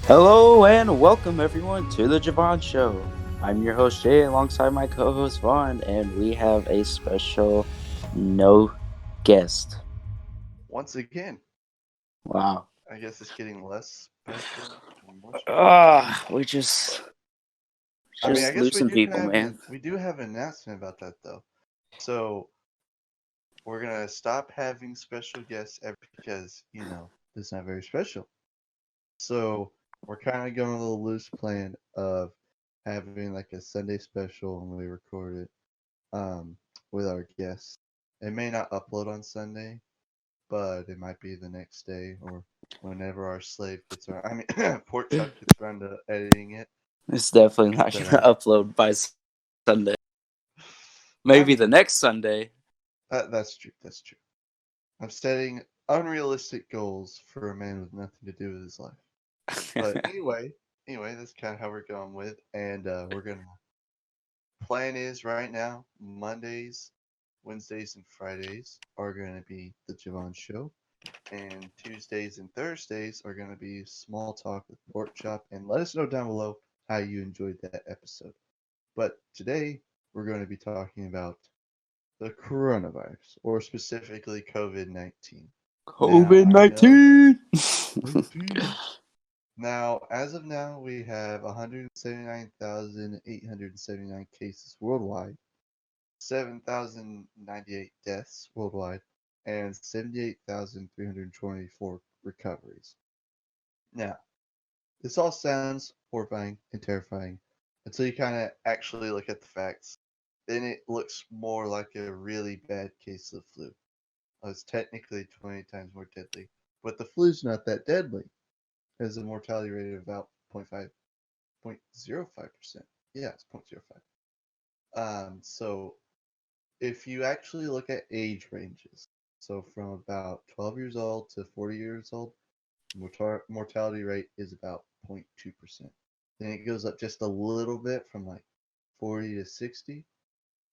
Hello and welcome everyone to the Jevan Show. I'm your host Jay alongside my co-host Vaughn, and we have a special no guest. Once again, Wow. I guess it's getting less special and more special. We just I mean, I just guess losing people, man. we do have an announcement about that though. So we're gonna stop having special guests because it's not very special. So we're kind of going a little loose plan of having like a Sunday special when we record it with our guests. It may not upload on Sunday, but it might be the next day or whenever our slave gets around. I mean, Pork Chop gets around to editing it. It's definitely not But gonna upload by Sunday. Maybe the I next mean, Sunday. that's true. That's true. I'm setting unrealistic goals for a man with nothing to do with his life. But anyway, that's kind of how we're going with, and we're gonna plan is right now Mondays, Wednesdays, and Fridays are gonna be the Javon Show, and Tuesdays and Thursdays are gonna be small talk with Pork Chop. And let us know down below how you enjoyed that episode. But today we're going to be talking about the coronavirus, or specifically COVID 19. Now, COVID I know 19. 19. Now, as of now, we have 179,879 cases worldwide, 7,098 deaths worldwide, and 78,324 recoveries. Now, this all sounds horrifying and terrifying until you kind of actually look at the facts. Then it looks more like a really bad case of flu. It's technically 20 times more deadly, but the flu's not that deadly. It has a mortality rate of about 0.05%. Yeah, it's 0.05. So if you actually look at age ranges, so from about 12 years old to 40 years old, mortality rate is about 0.2%. Then it goes up just a little bit from like 40 to 60.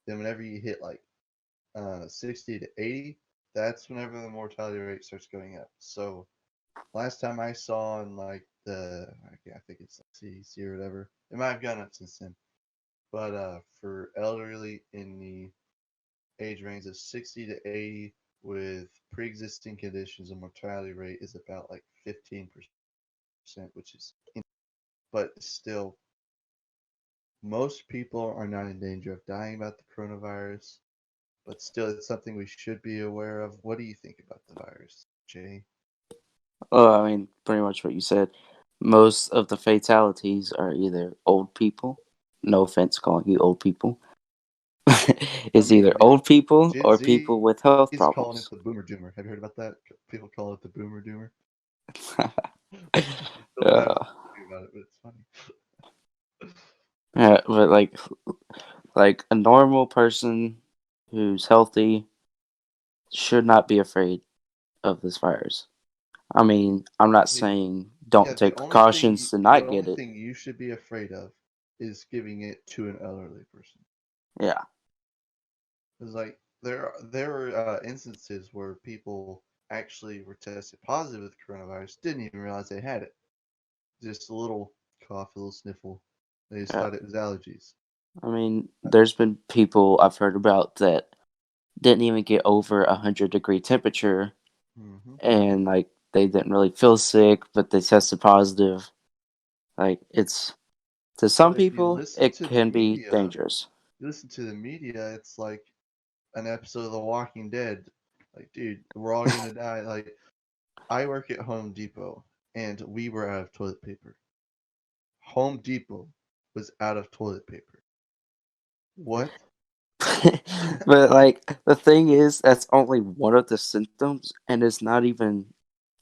Then whenever you hit like 60 to 80, that's whenever the mortality rate starts going up. So last time I saw on like I think it's like CDC or whatever, it might have gone up since then. But for elderly in the age range of 60 to 80 with pre-existing conditions, the mortality rate is about like 15%, which is but still most people are not in danger of dying about the coronavirus, but still it's something we should be aware of. What do you think about the virus, Jay? I mean, pretty much what you said. Most of the fatalities are either old people. No offense calling you old people. I It's either mean, old people Gen or Z is people with calling health it the boomer problems. doomer. Have you heard about that? People call it the boomer doomer. Feel bad when uh, I think about it, but it's funny. yeah, but like a normal person who's healthy should not be afraid of this virus. I mean, I'm not the saying Yeah, don't take precautions to the not only get it. thing you should be afraid of is giving it to an elderly person. Yeah, Because like there were instances where people actually were tested positive with coronavirus, didn't even realize they had it. Just a little cough, a little sniffle. They just yeah. thought it was allergies. I mean, there's been people I've heard about that didn't even get over 100-degree temperature, Mm-hmm. and like they didn't really feel sick, but they tested positive. Like it's to some But if you people, listen it to the can be media, dangerous. it's like an episode of The Walking Dead. Like, dude, we're all gonna die. Like, I work at Home Depot, and we were out of toilet paper. Home Depot was out of toilet paper. What? But like the thing is, that's only one of the symptoms, and it's not even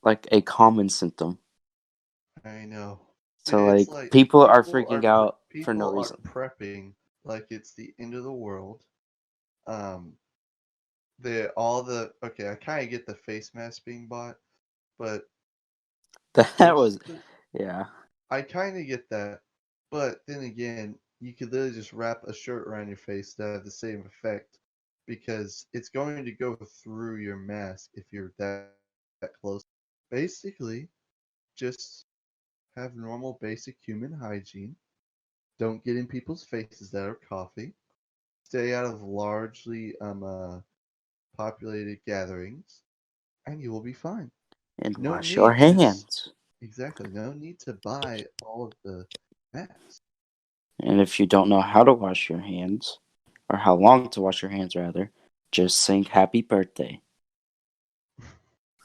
like a common symptom. I know. So It's like like people are freaking out for no people are reason. prepping like it's the end of the world. Um, the all the okay, I kind of get the face mask being bought, but That was, basically, yeah. I kind of get that. But then again, you could literally just wrap a shirt around your face to have the same effect because it's going to go through your mask if you're that close. Basically, just have normal basic human hygiene, don't get in people's faces that are coughing, stay out of largely populated gatherings, and you will be fine. And No wash your need to hands. exactly, no need to buy all of the masks. And if you don't know how to wash your hands, or how long to wash your hands rather, just sing happy birthday.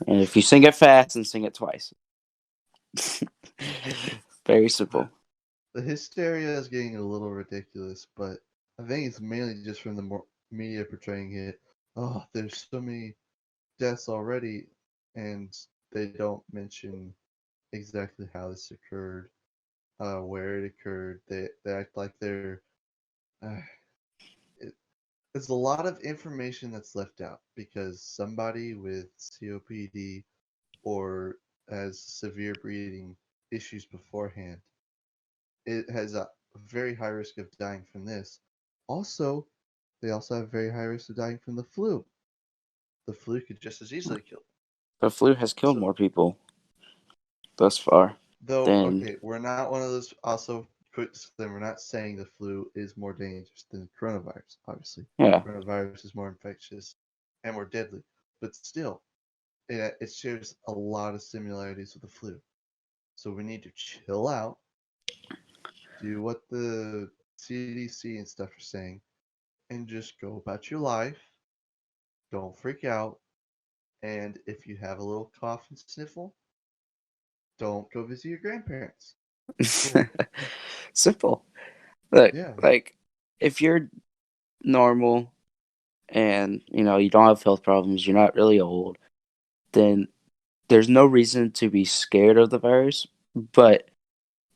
And if you sing it fast, then sing it twice. Very The, simple. the hysteria is getting a little ridiculous, but I think it's mainly just from the media portraying it. Oh, there's so many deaths already, and they don't mention exactly how this occurred, where it occurred. They act like uh, it, there's a lot of information that's left out because somebody with COPD or has severe breathing issues beforehand, it has a very high risk of dying from this. Also, they also have very high risk of dying from the flu. The flu could just as easily kill them. The flu has killed So, more people thus far though, than, okay, we're not one of those. Also, quick disclaimer: we're not saying the flu is more dangerous than coronavirus. Obviously, yeah. coronavirus is more infectious and more deadly. But still, it shares a lot of similarities with the flu. So we need to chill out, do what the CDC and stuff are saying, and just go about your life. Don't freak out. And if you have a little cough and sniffle, don't go visit your grandparents. Cool. Simple. Look, Yeah. like, if you're normal and, you don't have health problems, you're not really old, then there's no reason to be scared of the virus, but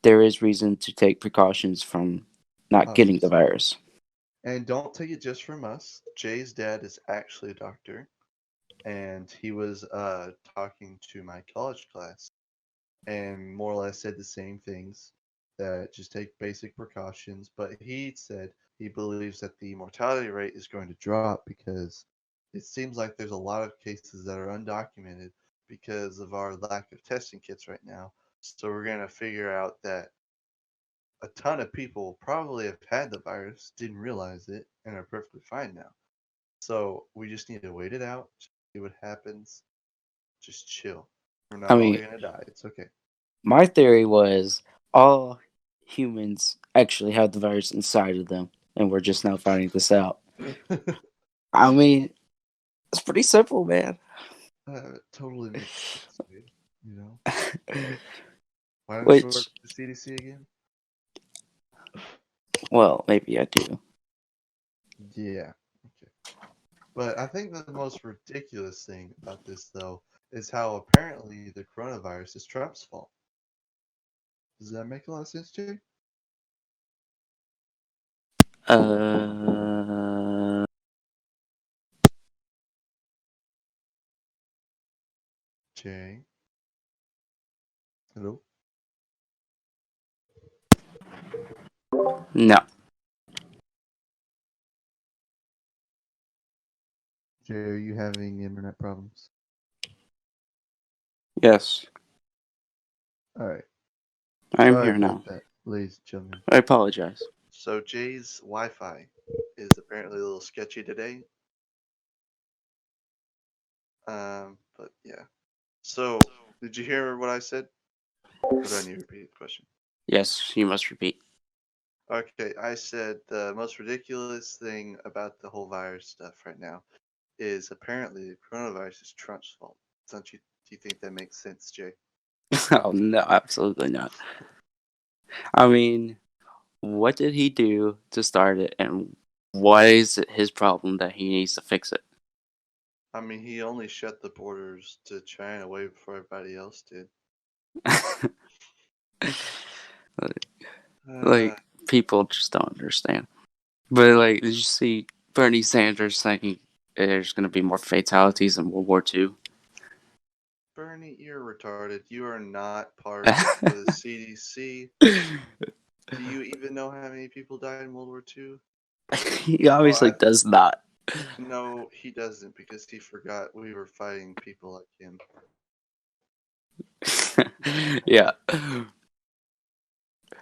there is reason to take precautions from not getting the Obviously. virus. And don't take it just from us. Jay's dad is actually a doctor, and he was talking to my college class, and more or less said the same things that just take basic precautions. But he said he believes that the mortality rate is going to drop because it seems like there's a lot of cases that are undocumented because of our lack of testing kits right now. So we're going to figure out that a ton of people probably have had the virus, didn't realize it, and are perfectly fine now. So we just need to wait it out, see what happens. Just chill. We're I not all mean, gonna die. It's okay. my theory was all humans actually have the virus inside of them, and we're just now finding this out. I mean, it's pretty simple, man. It totally makes sense, dude. You know, why don't you work Which, for the CDC again? well, maybe I do. Yeah. Okay. But I think the most ridiculous thing about this, though, is how apparently the coronavirus is Trump's fault. Does that make a lot of sense, Jay? Uh, Jay, hello. no. Jay, are you having internet problems? Yes, All right. I'm Sorry here about now. that, ladies and gentlemen. I apologize. So Jay's Wi-Fi is apparently a little sketchy today. But yeah. So did you hear what I said? Or do I need to repeat the question? Yes, you must repeat. Okay, I said the most ridiculous thing about the whole virus stuff right now is apparently the coronavirus is Trump's fault. Don't you? Do you think that makes sense, Jay? Oh, no, absolutely not. I mean, what did he do to start it, and why is it his problem that he needs to fix it? I mean, he only shut the borders to China way before everybody else did. Uh, Like, people just don't understand. But, like, did you see Bernie Sanders saying there's going to be more fatalities in World War II? Bernie, you're retarded. You are not part of the CDC. Do you even know how many people died in World War II? He Oh, obviously does not. no, he doesn't because he forgot we were fighting people like him. Yeah.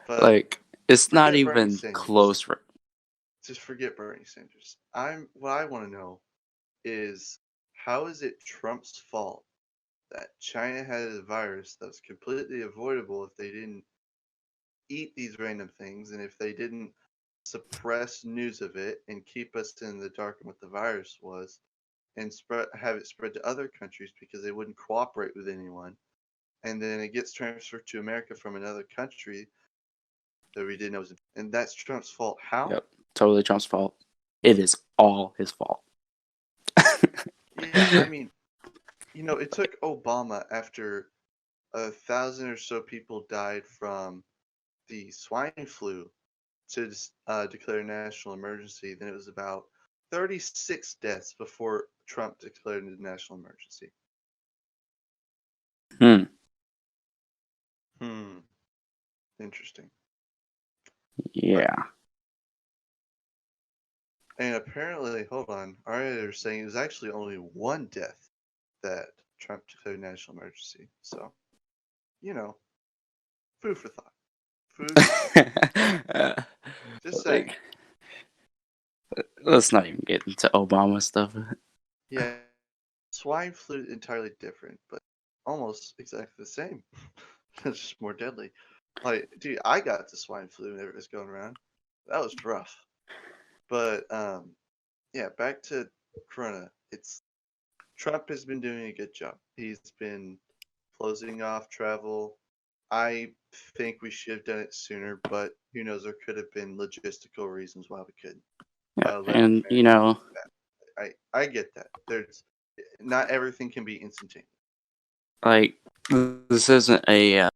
But Like, it's not forget Bernie even Sanders. close. Just forget Bernie Sanders. What I want to know is how is it Trump's fault that China had a virus that was completely avoidable if they didn't eat these random things and if they didn't suppress news of it and keep us in the dark on what the virus was and have it spread to other countries because they wouldn't cooperate with anyone, and then it gets transferred to America from another country that we didn't know was, and that's Trump's fault. How? Yep, totally Trump's fault. It is all his fault. Yeah, I mean, it took Obama after 1,000 or so people died from the swine flu to declare a national emergency. Then it was about 36 deaths before Trump declared a national emergency. Hmm. Hmm. Interesting. But Yeah. and apparently, hold on, our editor is saying it was actually only one death that Trump declared a national emergency. So, you know, food for thought. Food for thought. Uh, Just saying. like, let's not even get into Obama stuff. Yeah, swine flu entirely different, but almost exactly the same. It's just more deadly. Like, dude, I got the swine flu whenever it was going around. That was rough. But yeah, back to Corona. It's Trump has been doing a good job. He's been closing off travel. I think we should have done it sooner, but who knows? There could have been logistical reasons why we couldn't. Yeah, Let and Americans do that. I get that. There's not everything can be instantaneous. like this isn't a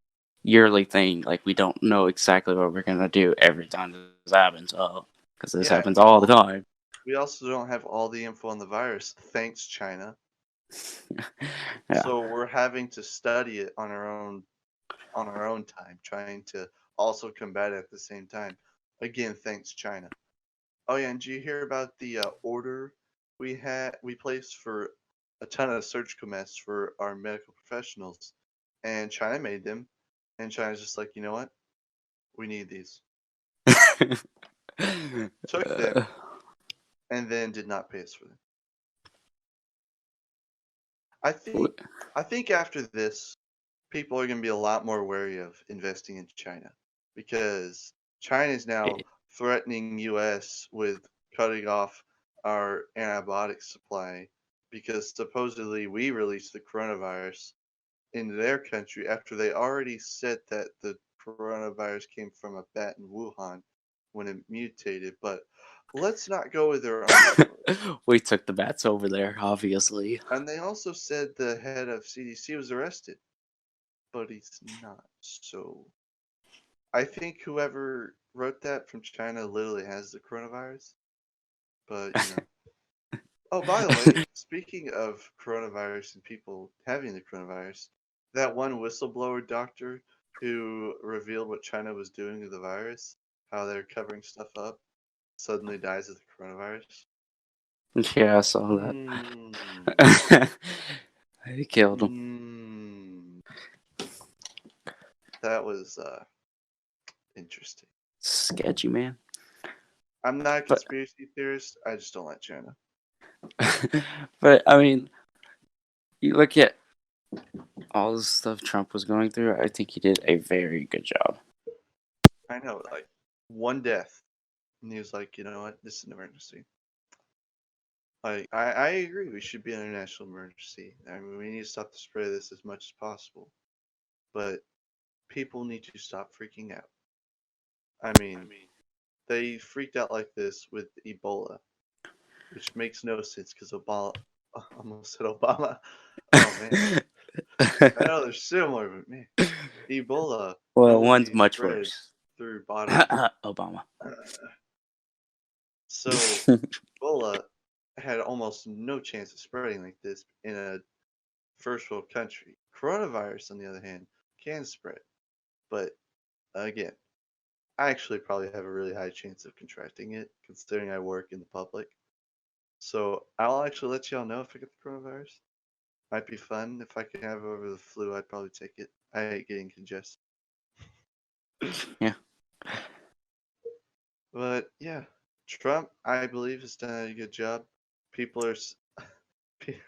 yearly thing. Like we don't know exactly what we're gonna do every time this happens. Oh, because this Yeah, happens all the time. we also don't have all the info on the virus, thanks China. Yeah. So we're having to study it on our own time, trying to also combat it at the same time. Again, thanks China. Oh yeah, and did you hear about the order we placed for a ton of surgical masks for our medical professionals, and China made them, and China's just like, you know what? We need these. Took them, Uh, and then did not pay us for them. I think I think after this, people are going to be a lot more wary of investing in China because China is now threatening US with cutting off our antibiotic supply because supposedly we released the coronavirus into their country after they already said that the coronavirus came from a bat in Wuhan when it mutated. But let's not go with their own story. we took the bats over there, obviously. And they also said the head of CDC was arrested, but he's not. So I think whoever wrote that from China literally has the coronavirus. But, Oh, by the way, speaking of coronavirus and people having the coronavirus, that one whistleblower doctor who revealed what China was doing to the virus, how they're covering stuff up, suddenly dies of the coronavirus. Yeah, I saw Hmm. that. They killed him. Hmm. That was interesting. Sketchy, man. I'm not a But conspiracy theorist. I just don't like China. but I mean, you look at all the stuff Trump was going through. I think he did a very good job. I know, like one death, and he was like, you know what, this is an emergency. Like, I agree, we should be in a national emergency. I mean, we need to stop the spread of this as much as possible. But people need to stop freaking out. I mean, they freaked out like this with Ebola, which makes no sense because Obama, I almost said Obama. Oh man, I know they're similar, but man, Ebola Well, one's only much worse. spreads through body. Obama. So Ebola had almost no chance of spreading like this in a first world country. Coronavirus, on the other hand, can spread, but again, I actually probably have a really high chance of contracting it, considering I work in the public. So I'll actually let y'all know if I get the coronavirus. Might be fun. If I can have over the flu, I'd probably take it. I hate getting congested. Yeah. But yeah, Trump, I believe, has done a good job. People are,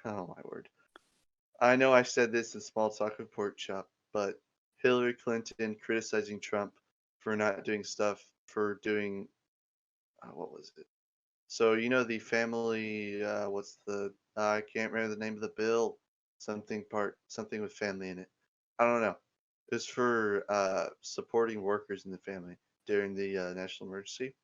oh my word. I know I said this in Small Talk with Pork Chop, but Hillary Clinton criticizing Trump for not doing stuff, for doing, what was it? So, you know, the family, what's the, I can't remember the name of the bill. Something with family in it. I don't know. It's for supporting workers in the family during the national emergency.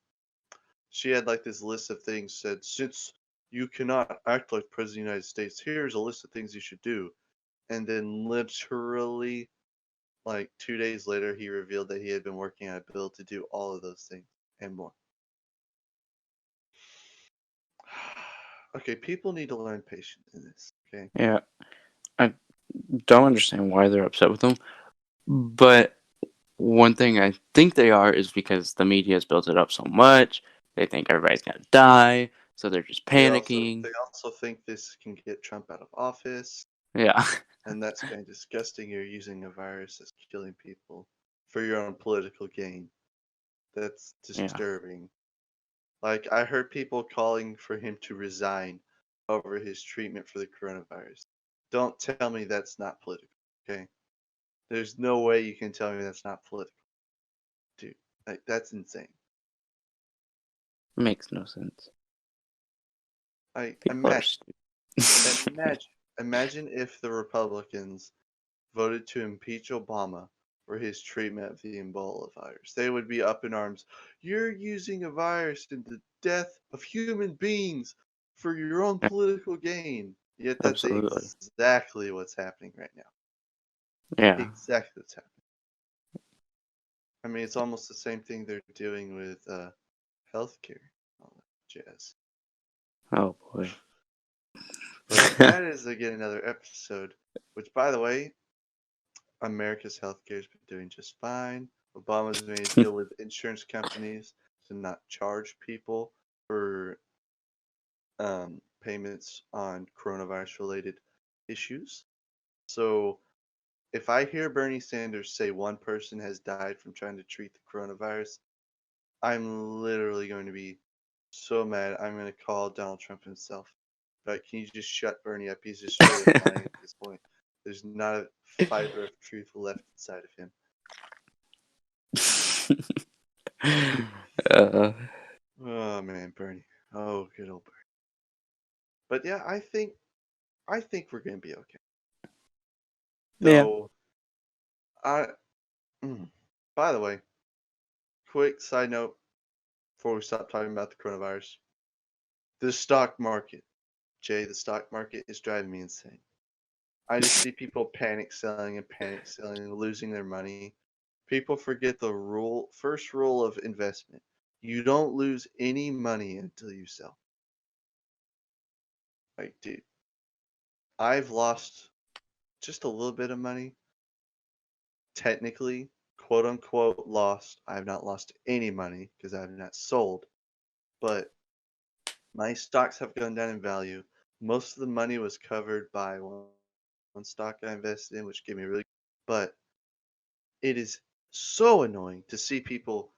She had like this list of things said, since you cannot act like President of the United States, here's a list of things you should do. And then literally like 2 days later, he revealed that he had been working on a bill to do all of those things and more. Okay, people need to learn patience in this. Okay. Yeah, I don't understand why they're upset with him. But one thing I think they are is because the media has built it up so much. They think everybody's gonna die, so they're just panicking. They also think this can get Trump out of office, Yeah, and that's kind of disgusting. You're using a virus that's killing people for your own political gain. That's yeah, disturbing. Like I heard people calling for him to resign over his treatment for the coronavirus. Don't tell me that's not political, okay? There's no way you can tell me that's not political, dude. Like that's insane. makes no sense. Like People are stupid. imagine if the Republicans voted to impeach Obama for his treatment of the Ebola virus. They would be up in arms. You're using a virus in the death of human beings for your own political gain. Yet that's Absolutely. exactly what's happening right now. Yeah. Exactly what's happening. I mean, it's almost the same thing they're doing with healthcare, all that jazz. Oh boy. But that is again another episode. Which, by the way, America's healthcare has been doing just fine. Obama's made a deal with insurance companies to not charge people for payments on coronavirus related issues. So if I hear Bernie Sanders say one person has died from trying to treat the coronavirus, I'm literally going to be so mad. I'm going to call Donald Trump himself. But can you just shut Bernie up? He's just straight up lying at this point. There's not a fiber of truth left inside of him. uh, Oh man, Bernie. Oh, good old Bernie. But yeah, I think we're gonna be okay. yeah. Though I by the way, quick side note before we stop talking about the coronavirus. The stock market. Jay, the stock market is driving me insane. I just see people panic selling, losing their money. People forget the first rule of investment. You don't lose any money until you sell. Like, dude, I've lost just a little bit of money, technically, quote unquote, lost. I have not lost any money because I have not sold, but my stocks have gone down in value. Most of the money was covered by one stock I invested in, which gave me really, but it is so annoying to see people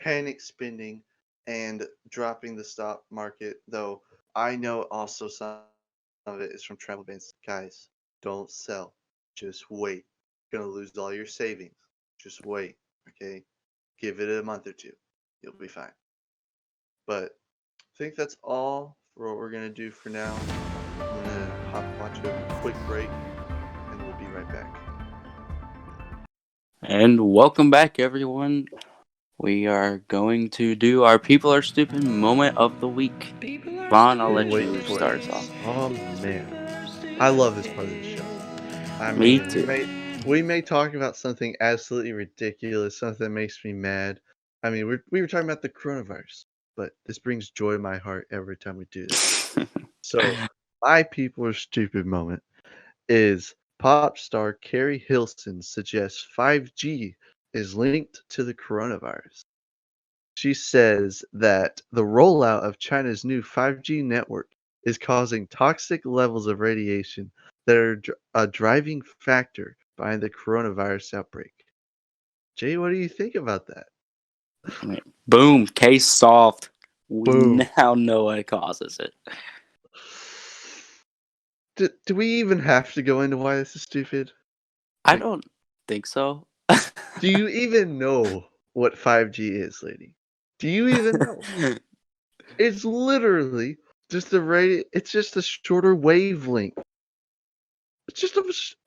panic spending and dropping the stock market, though I know also some of it is from travel bans. Guys, don't sell. Just wait. You're gonna lose all your savings. Just wait. Okay? Give it a month or two. You'll be fine. But I think that's all for what we're gonna do for now. I'm gonna hop watch a quick break and we'll be right back. And welcome back, everyone. We are going to do our People Are Stupid moment of the week. Vaughn, I'll Been let waiting you for start it. us off. Oh man. I love this part of the show. I Me mean, we too. may we may talk about something absolutely ridiculous, something that makes me mad. I mean, we were talking about the coronavirus, but this brings joy to my heart every time we do this. So, my people are stupid moment is pop star Carrie Hilson suggests 5G is linked to the coronavirus. She says that the rollout of China's new 5G network is causing toxic levels of radiation that are a driving factor behind the coronavirus outbreak. Jay, what do you think about that? Boom, case solved. We Boom. now know what causes it. Do we even have to go into why this is stupid? I Like, don't think so. do you even know what 5G is, lady? Do you even know? It's literally just it's just a shorter wavelength. It's just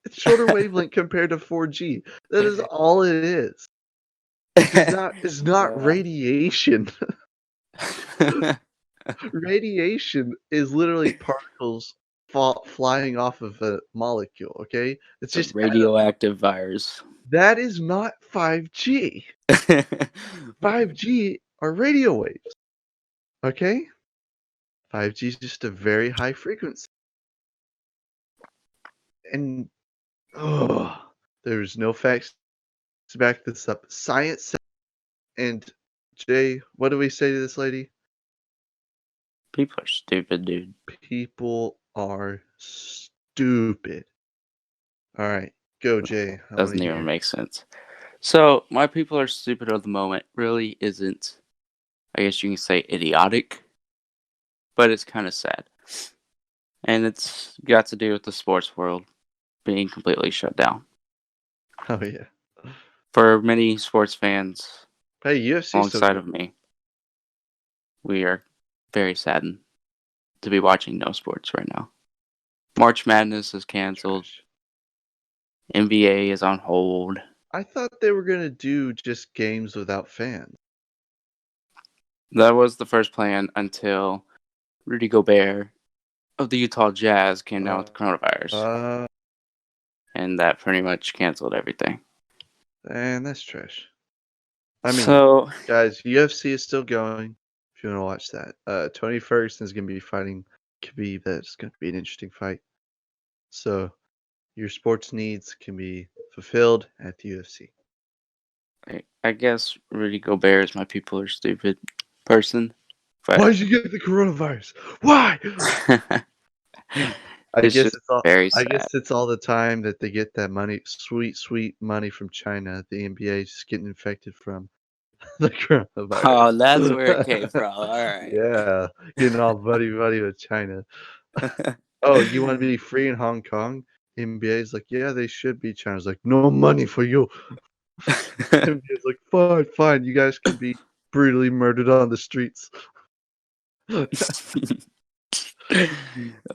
it's shorter wavelength compared to 4G. That is all it is. It's not radiation. Radiation is literally particles flying off of a molecule, okay? It's The just radioactive virus. that is not 5G. 5G are radio waves, okay? 5G is just a very high frequency. And there's no facts to back this up. Science and Jay, what do we say to this lady? People are stupid, dude. People are stupid. All right, go Jay. I want Doesn't to even hear. make sense. So, my people are stupid of the moment really isn't, I guess you can say, idiotic, but it's kind of sad. And it's got to do with the sports world being completely shut down. Oh yeah. For many sports fans Hey, UFC still alongside going. of me, we are very saddened to be watching no sports right now. March Madness is canceled. Trash. NBA is on hold. I thought they were gonna do just games without fans. That was the first plan until Rudy Gobert of the Utah Jazz came down with the coronavirus. Uh, And that pretty much canceled everything. and that's trash. I mean, So, guys, UFC is still going. If you want to watch that, Tony Ferguson is gonna be fighting Khabib. That's gonna be an interesting fight. So your sports needs can be fulfilled at the UFC. I guess Rudy Gobert is my people are stupid person. Why But did you get the coronavirus? Why? I it's guess just it's all. very I guess sad. it's all the time that they get that money, sweet, sweet money from China. The NBA is just getting infected from the Oh, that's where it coronavirus. came from. All right. Yeah, getting all buddy buddy with China. Oh, you want to be free in Hong Kong? NBA is like, yeah, they should be. China's like, no money for you. NBA's like, fine, fine. You guys can be brutally murdered on the streets.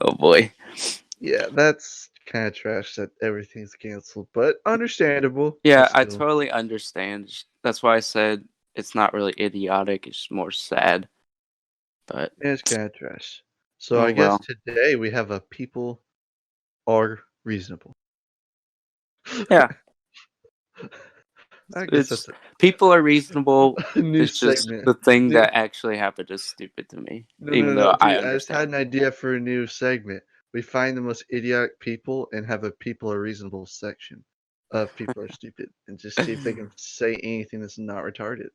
Oh boy. Yeah, that's kind of trash that everything's canceled, but understandable. I Yeah, I still, totally understand. That's why I said it's not really idiotic. It's more sad. But it's kind of trash. So oh I guess well. today we have a people are reasonable. Yeah, I guess it's that's people are reasonable. a new It's just segment. the thing New, that actually happened is stupid to me, no, no, even no, though I dude. I just had understand. an idea for a new segment. We find the most idiotic people and have a people are reasonable section of people are stupid and just see if they can say anything that's not retarded.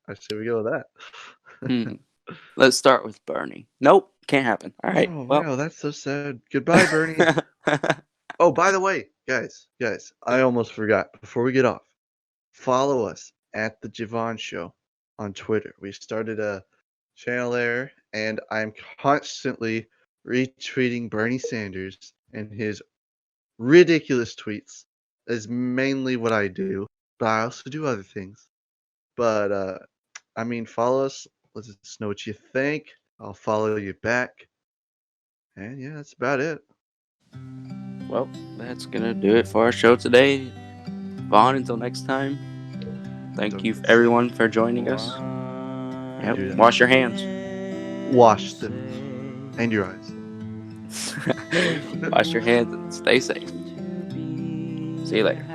I say we go with that. Hmm. Let's start with Bernie. Nope, can't happen. All right. Oh, Well. wow, that's so sad. Goodbye, Bernie. Oh, by the way, guys, I almost forgot. Before we get off, follow us at the Jevan Show on Twitter. We started a channel there, and I'm constantly retweeting Bernie Sanders and his ridiculous tweets. Is mainly what I do, but I also do other things. But I mean, follow us. Let us know what you think. I'll follow you back. And yeah, that's about it. Well, that's gonna do it for our show today. Vaughn, until next time. Thank Don't you get sick. everyone for joining us. Yep. Do that. Wash your hands. Wash them and your eyes. Wash your hands and stay safe. See you later.